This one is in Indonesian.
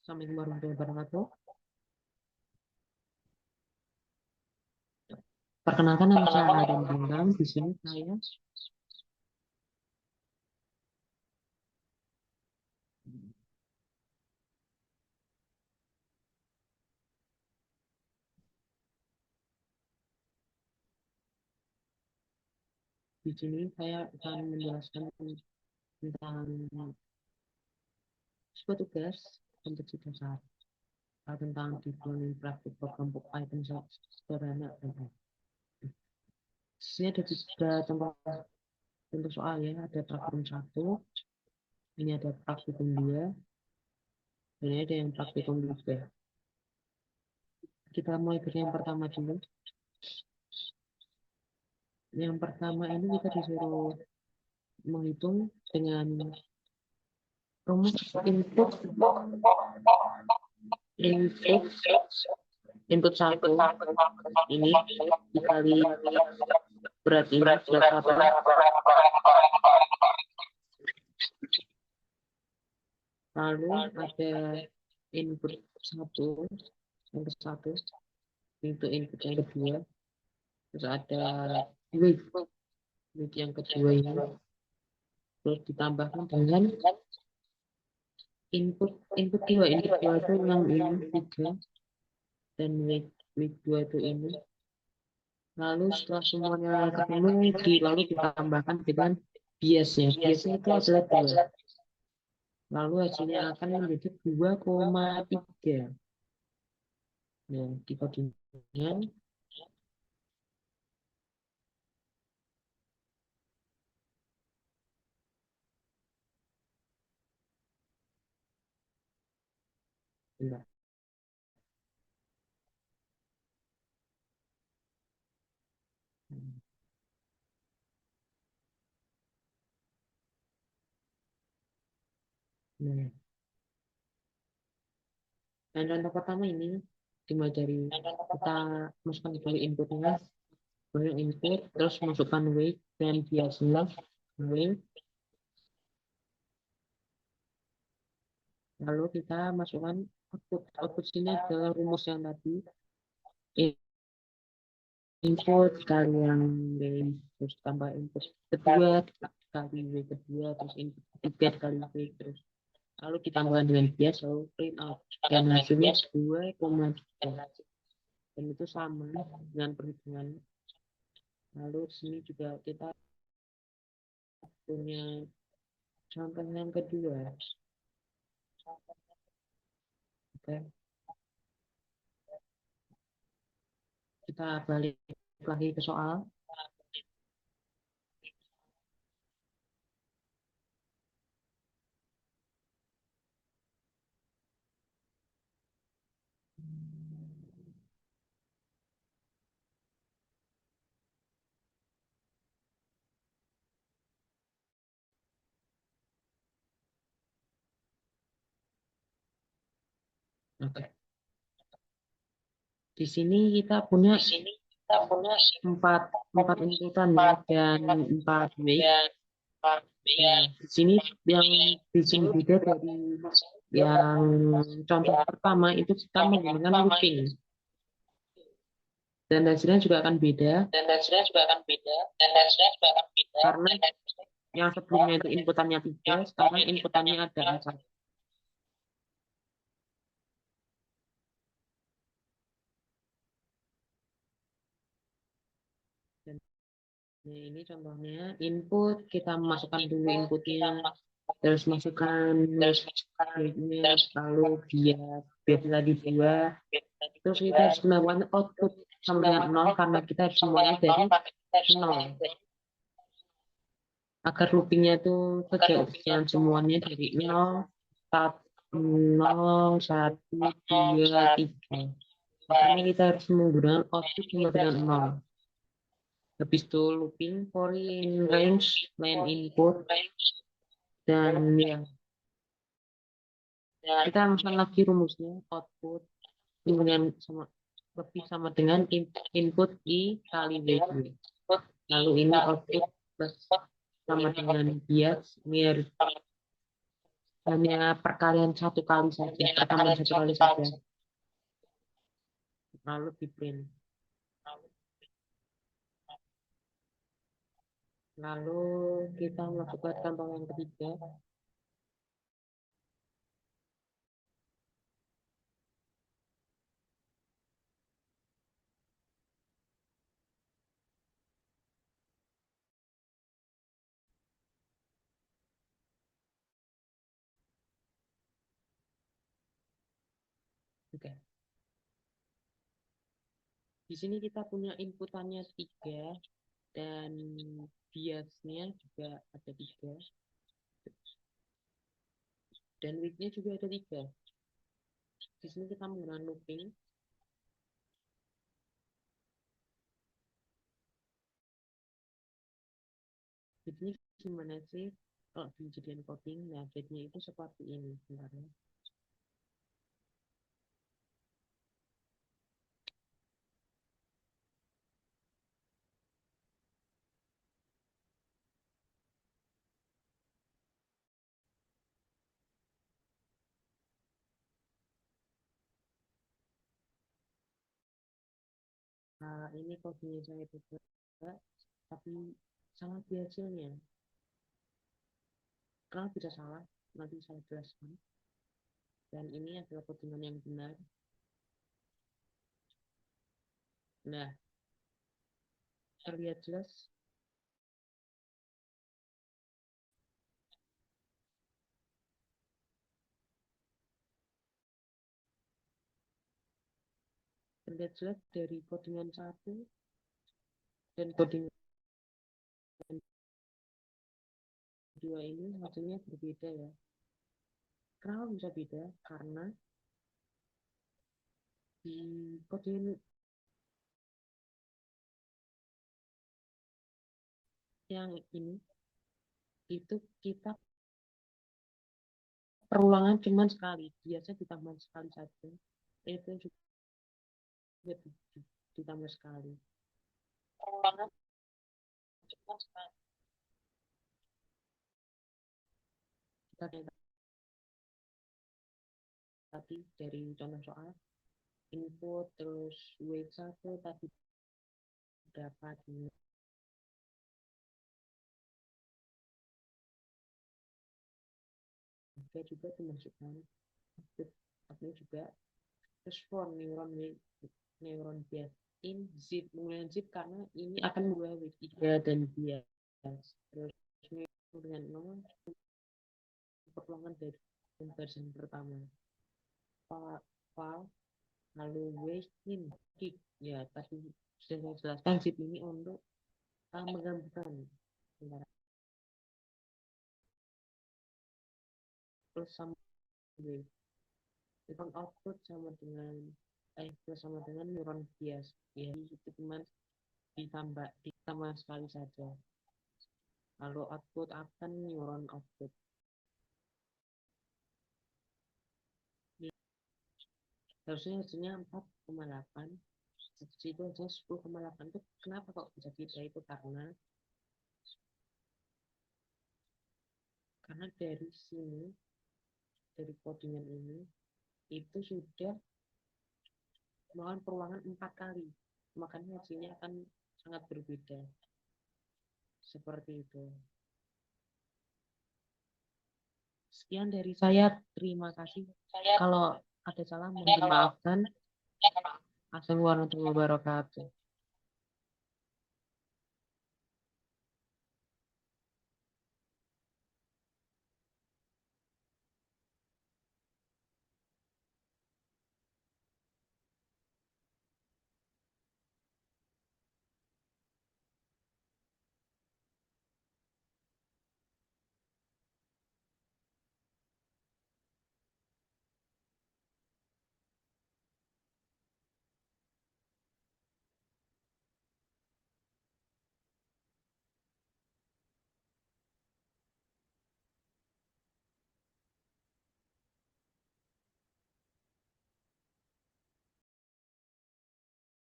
Assalamualaikum warahmatullahi wabarakatuh. Perkenalkan nama saya Adam Bintang. Di sini saya akan menjelaskan tentang sebuah tugas untuk dasar tentang deployment praktik program Python sederhana dan di sini ada tiga contoh soal ya. Ada praktikum 1, ini ada praktikum 2, dan ini ada yang praktikum 3. Kita mulai dari yang pertama dulu. Yang pertama ini kita disuruh menghitung dengan rumus input 1 ini dikali berat ini berat apa, lalu ada input 1 yang ke 1 itu input yang kedua, terus ada weight yang kedua ini, terus ditambahkan dengan input 2 itu yang ini 3, dan weight 2 itu ini. Lalu setelah semuanya ketemu lalu ditambahkan dengan biasnya itu adalah 2, lalu hasilnya akan menjadi 2,3. Nah, dibandingkan enggak. Nah, dan contoh pertama ini dimulai dari kita masukkan dulu inputnya, kemudian input, terus masukkan weight dan biasanya weight, lalu kita masukkan output sini ke rumus yang tadi, input kali yang weight, terus tambah input kedua kali weight kedua, terus input ketiga kali weight, terus lalu ditambahkan dengan bias, lalu print out, dan hasilnya 2,3, dan itu sama dengan perhitungan. Lalu sini juga kita punya contoh yang kedua. Oke, kita balik lagi ke soal. Oke, di sini kita punya empat inputan ya, dan 4 weight. Nah, di sini yang di sini beda dari yang contoh pertama itu kita menggunakan looping, dan hasilnya juga akan beda karena yang sebelumnya itu inputannya 3, sekarang inputannya ada 4. Dan ini contohnya input, kita masukkan dulu inputnya, terus masukkan weightnya, lalu biar tadi 2, terus kita harus melakukan output sama dengan 0 karena kita harus semuanya dari 0 agar loopingnya itu kejadian semuanya dari 0, 1, 2, 3. Makanya kita harus menggunakan output sama dengan 0. Habis itu looping for in range line input, dan ya kita masukkan lagi rumusnya, output dengan lebih sama dengan input I kali W, lalu ini output plus sama dengan bias, ini harus hanya perkalian satu kali saja, pertambahan satu kali saja, lalu di print. Lalu kita melakukan contoh yang ketiga. Oke. Di sini kita punya inputannya 3 dan biasnya juga ada 3 dan widthnya juga ada 3. Di sini kita menggunakan looping. Jadinya gimana sih kalau dijadikan coding? Nah, jadinya itu seperti ini. Bentar ya. Nah, ini codingnya saya coba, tapi salah di hasilnya. Kenapa bisa salah? Nanti saya jelaskan. Dan ini adalah codingan yang benar. Nah, terlihat jelas. Terlihat jelas dari codingan 1 dan codingan 2 ini hasilnya berbeda ya. Kenapa bisa beda? Karena di codingan yang ini itu kita perulangan cuma sekali, biasa ditambah sekali saja, itu juga ditambah sekali. Perulangan cuma sekali. Kita tadi dari contoh soal input terus weight 1 tadi dapat juga dimasukkan tapi juga respon neuron bias in zip menggunakan zip karena ini akan mengubah weight 3 dan bias terus dengan 0 pertolongan dari conversion pertama file lalu weight in kick ya tadi sudah saya jelaskan zip ini untuk menggabungkan antara plus sama weight itu output sama dengan plus sama dengan neuron bias ya itu cuma ditambah sekali saja lalu output akan neuron output harusnya hasilnya 4,8 itu hasilnya 10,8 itu kenapa kok bisa beda itu karena dari sini dari codingan ini itu sudah melakukan perulangan 4 kali makanya hasilnya akan sangat berbeda seperti itu. Sekian dari saya, terima kasih. Kalau ada salah mohon dimaafkan. Assalamualaikum warahmatullahi wabarakatuh.